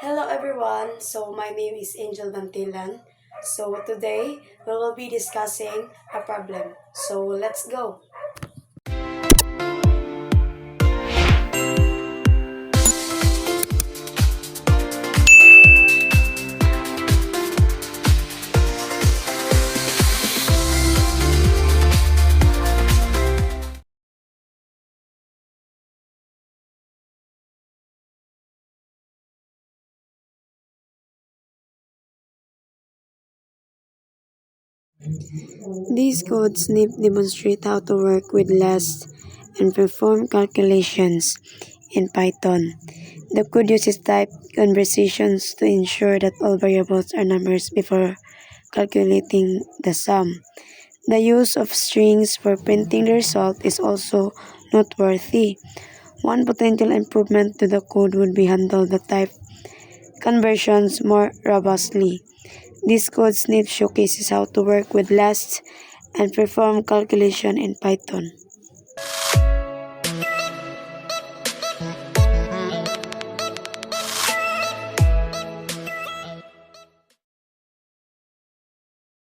Hello everyone, so my name is Angel Bantilan. So today we will be discussing a problem. So let's go. These codes demonstrate how to work with lists and perform calculations in Python. The code uses type conversations to ensure that all variables are numbers before calculating the sum. The use of strings for printing the result is also noteworthy. One potential improvement to the code would be handle the type conversions more robustly. This code snip showcases how to work with lists and perform calculation in Python.